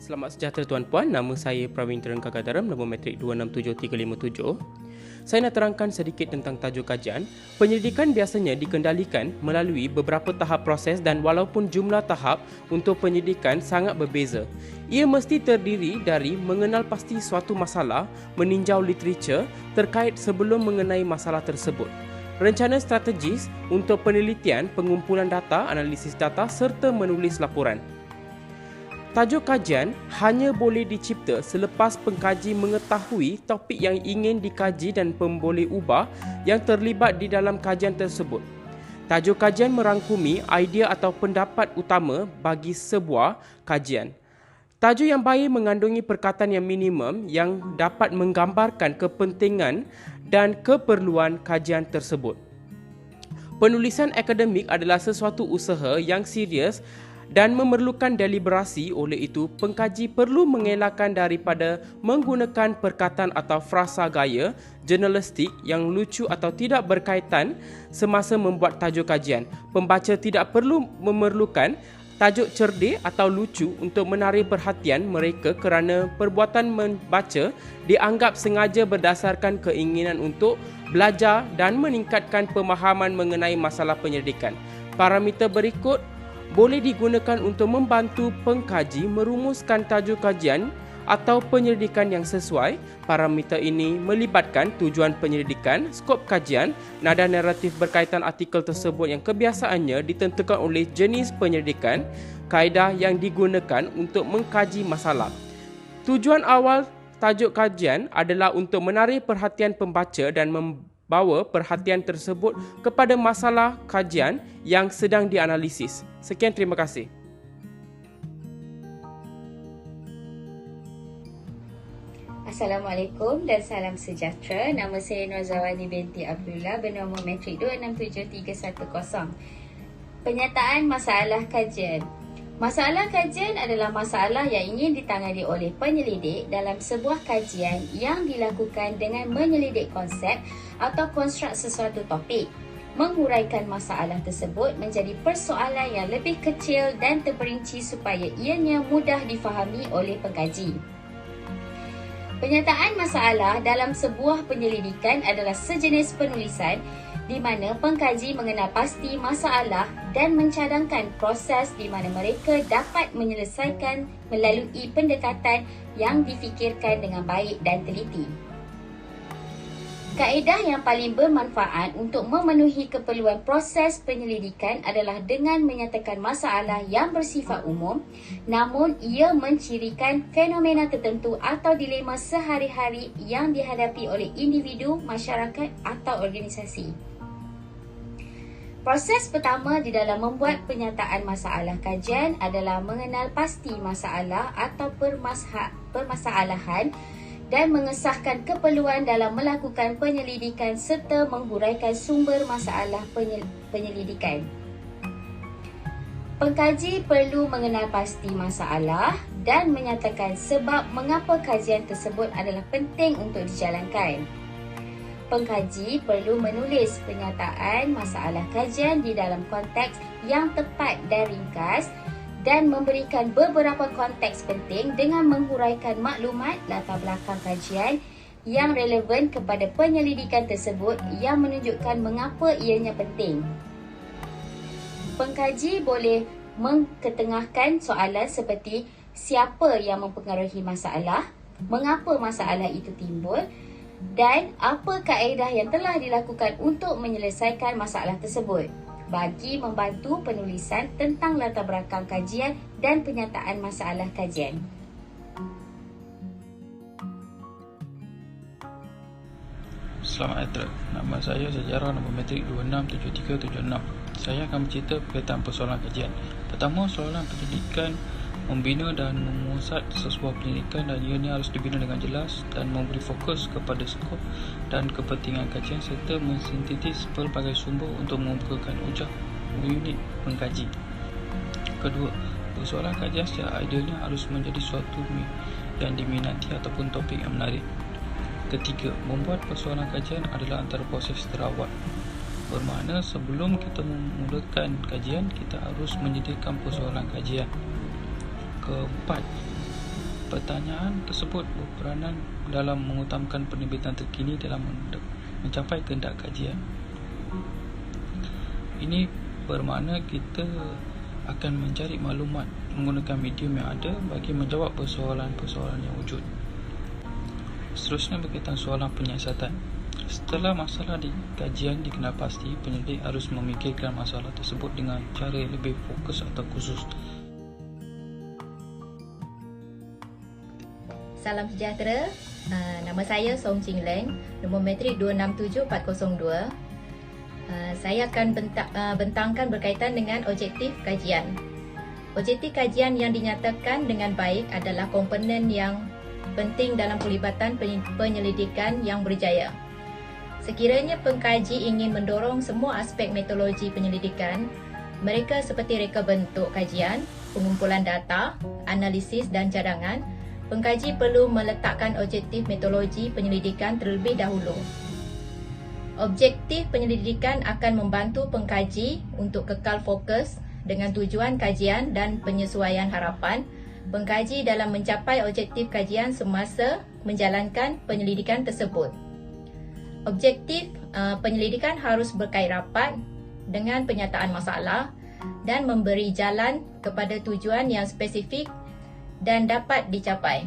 Selamat sejahtera tuan-puan, nama saya Pravin Terengkagadaram, nombor matrik 267357. Saya nak terangkan sedikit tentang tajuk kajian. Penyelidikan biasanya dikendalikan melalui beberapa tahap proses dan walaupun jumlah tahap untuk penyelidikan sangat berbeza. Ia mesti terdiri dari mengenal pasti suatu masalah, meninjau literatur terkait sebelum mengenai masalah tersebut, rencana strategis untuk penelitian, pengumpulan data, analisis data serta menulis laporan. Tajuk kajian hanya boleh dicipta selepas pengkaji mengetahui topik yang ingin dikaji dan pemboleh ubah yang terlibat di dalam kajian tersebut. Tajuk kajian merangkumi idea atau pendapat utama bagi sebuah kajian. Tajuk yang baik mengandungi perkataan yang minimum yang dapat menggambarkan kepentingan dan keperluan kajian tersebut. Penulisan akademik adalah sesuatu usaha yang serius dan memerlukan deliberasi. Oleh itu, pengkaji perlu mengelakkan daripada menggunakan perkataan atau frasa gaya jurnalistik yang lucu atau tidak berkaitan semasa membuat tajuk kajian. Pembaca tidak perlu memerlukan tajuk cerdik atau lucu untuk menarik perhatian mereka kerana perbuatan membaca dianggap sengaja berdasarkan keinginan untuk belajar dan meningkatkan pemahaman mengenai masalah penyelidikan. Parameter berikut boleh digunakan untuk membantu pengkaji merumuskan tajuk kajian atau penyelidikan yang sesuai. Parameter ini melibatkan tujuan penyelidikan, skop kajian, nada naratif berkaitan artikel tersebut yang kebiasaannya ditentukan oleh jenis penyelidikan, kaedah yang digunakan untuk mengkaji masalah. Tujuan awal tajuk kajian adalah untuk menarik perhatian pembaca dan membawa perhatian tersebut kepada masalah kajian yang sedang dianalisis. Sekian, terima kasih. Assalamualaikum dan salam sejahtera. Nama saya Norzawani binti Abdullah bernombor matrik 267310. Penyataan masalah kajian. Masalah kajian adalah masalah yang ingin ditangani oleh penyelidik dalam sebuah kajian yang dilakukan dengan menyelidik konsep atau konstruk sesuatu topik. Menghuraikan masalah tersebut menjadi persoalan yang lebih kecil dan terperinci supaya ianya mudah difahami oleh pengkaji. Penyataan masalah dalam sebuah penyelidikan adalah sejenis penulisan di mana pengkaji mengenal pasti masalah dan mencadangkan proses di mana mereka dapat menyelesaikan melalui pendekatan yang difikirkan dengan baik dan teliti. Kaedah yang paling bermanfaat untuk memenuhi keperluan proses penyelidikan adalah dengan menyatakan masalah yang bersifat umum, namun ia mencirikan fenomena tertentu atau dilema sehari-hari yang dihadapi oleh individu, masyarakat atau organisasi. Proses pertama di dalam membuat penyataan masalah kajian adalah mengenal pasti masalah atau permasalahan dan mengesahkan keperluan dalam melakukan penyelidikan serta menghuraikan sumber masalah penyelidikan. Pengkaji perlu mengenal pasti masalah dan menyatakan sebab mengapa kajian tersebut adalah penting untuk dijalankan. Pengkaji perlu menulis penyataan masalah kajian di dalam konteks yang tepat dan ringkas dan memberikan beberapa konteks penting dengan menghuraikan maklumat latar belakang kajian yang relevan kepada penyelidikan tersebut yang menunjukkan mengapa ianya penting. Pengkaji boleh mengketengahkan soalan seperti siapa yang mempengaruhi masalah, mengapa masalah itu timbul dan apa kaedah yang telah dilakukan untuk menyelesaikan masalah tersebut, bagi membantu penulisan tentang latar belakang kajian dan penyataan masalah kajian. Selamat datang. Nama saya Sejarah nombor matrik 267376. Saya akan bercerita berkaitan persoalan kajian. Pertama, soalan pendidikan membina dan memusat sesuatu penyelidikan dan ianya harus dibina dengan jelas dan memberi fokus kepada skop dan kepentingan kajian serta mensintetis pelbagai sumber untuk membukakan ujar unit pengkaji. Kedua, persoalan kajian secara idealnya harus menjadi suatu yang diminati ataupun topik yang menarik. Ketiga, membuat persoalan kajian adalah antara proses terawat. Bermakna sebelum kita memulakan kajian, kita harus menyediakan persoalan kajian. Keempat, Pertanyaan tersebut berperanan dalam mengutamakan penerbitan terkini dalam mencapai kehendak kajian. Ini bermakna kita akan mencari maklumat menggunakan medium yang ada bagi menjawab persoalan-persoalan yang wujud. Seterusnya berkaitan soalan penyiasatan. Setelah masalah di kajian dikenal pasti, penyelidik harus memikirkan masalah tersebut dengan cara yang lebih fokus atau khusus. Salam sejahtera, nama saya Song Ching Leng, nombor matrik 267402. Saya akan bentangkan berkaitan dengan objektif kajian. Objektif kajian yang dinyatakan dengan baik adalah komponen yang penting dalam pelibatan penyelidikan yang berjaya. Sekiranya pengkaji ingin mendorong semua aspek metodologi penyelidikan, mereka seperti reka bentuk kajian, pengumpulan data, analisis dan cadangan, pengkaji perlu meletakkan objektif metodologi penyelidikan terlebih dahulu. Objektif penyelidikan akan membantu pengkaji untuk kekal fokus dengan tujuan kajian dan penyesuaian harapan pengkaji dalam mencapai objektif kajian semasa menjalankan penyelidikan tersebut. Objektif penyelidikan harus berkait rapat dengan penyataan masalah dan memberi jalan kepada tujuan yang spesifik dan dapat dicapai.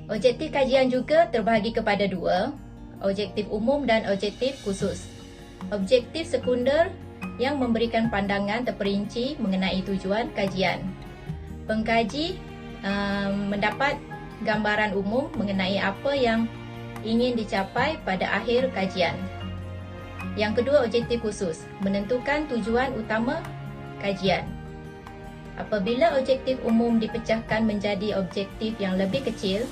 Objektif kajian juga terbahagi kepada dua, objektif umum dan objektif khusus. Objektif sekunder yang memberikan pandangan terperinci mengenai tujuan kajian. Pengkaji mendapat gambaran umum mengenai apa yang ingin dicapai pada akhir kajian. Yang kedua, objektif khusus, menentukan tujuan utama kajian. Apabila objektif umum dipecahkan menjadi objektif yang lebih kecil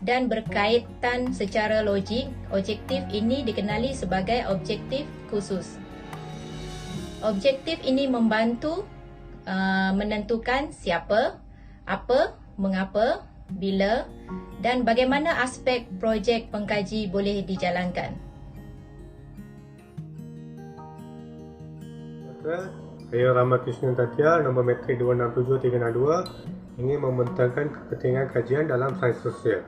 dan berkaitan secara logik, objektif ini dikenali sebagai objektif khusus. Objektif ini membantu menentukan siapa, apa, mengapa, bila dan bagaimana aspek projek pengkaji boleh dijalankan. Saya Ramakrishnan Tatia, nombor matrik 267362, ingin membentangkan kepentingan kajian dalam sains sosial.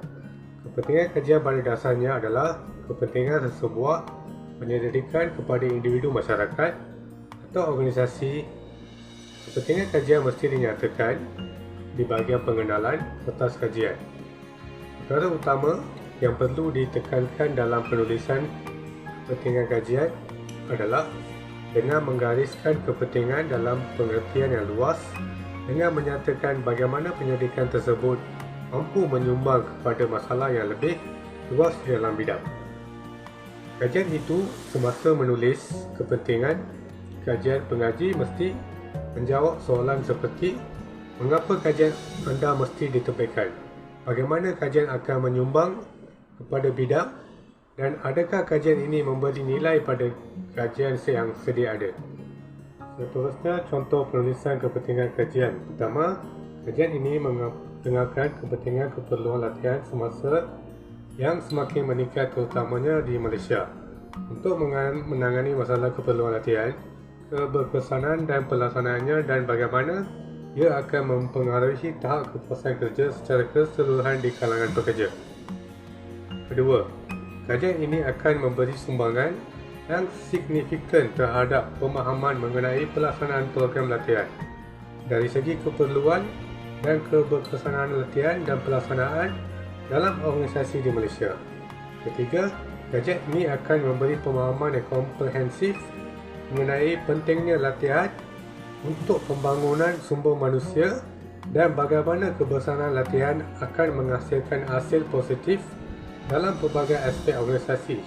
Kepentingan kajian pada dasarnya adalah kepentingan sesebuah penyelidikan kepada individu masyarakat atau organisasi. Kepentingan kajian mesti dinyatakan di bahagian pengenalan kertas kajian. Perkara utama yang perlu ditekankan dalam penulisan kepentingan kajian adalah dengan menggariskan kepentingan dalam pengertian yang luas dengan menyatakan bagaimana penyelidikan tersebut mampu menyumbang kepada masalah yang lebih luas dalam bidang. Kajian itu semasa menulis kepentingan kajian, pengaji mesti menjawab soalan seperti mengapa kajian anda mesti diterbitkan? Bagaimana kajian akan menyumbang kepada bidang? Dan adakah kajian ini memberi nilai pada kajian yang sedia ada? Seterusnya, contoh penulisan kepentingan kajian. Pertama, kajian ini mengetengahkan kepentingan keperluan latihan semasa yang semakin meningkat terutamanya di Malaysia. Untuk menangani masalah keperluan latihan, keberkesanan dan pelaksanaannya dan bagaimana ia akan mempengaruhi tahap kepuasan kerja secara keseluruhan di kalangan pekerja. Kedua, kajian ini akan memberi sumbangan yang signifikan terhadap pemahaman mengenai pelaksanaan program latihan dari segi keperluan dan keberkesanan latihan dan pelaksanaan dalam organisasi di Malaysia. Ketiga, kajian ini akan memberi pemahaman yang komprehensif mengenai pentingnya latihan untuk pembangunan sumber manusia dan bagaimana kebersamaan latihan akan menghasilkan hasil positif dalam pelbagai aspek organisasi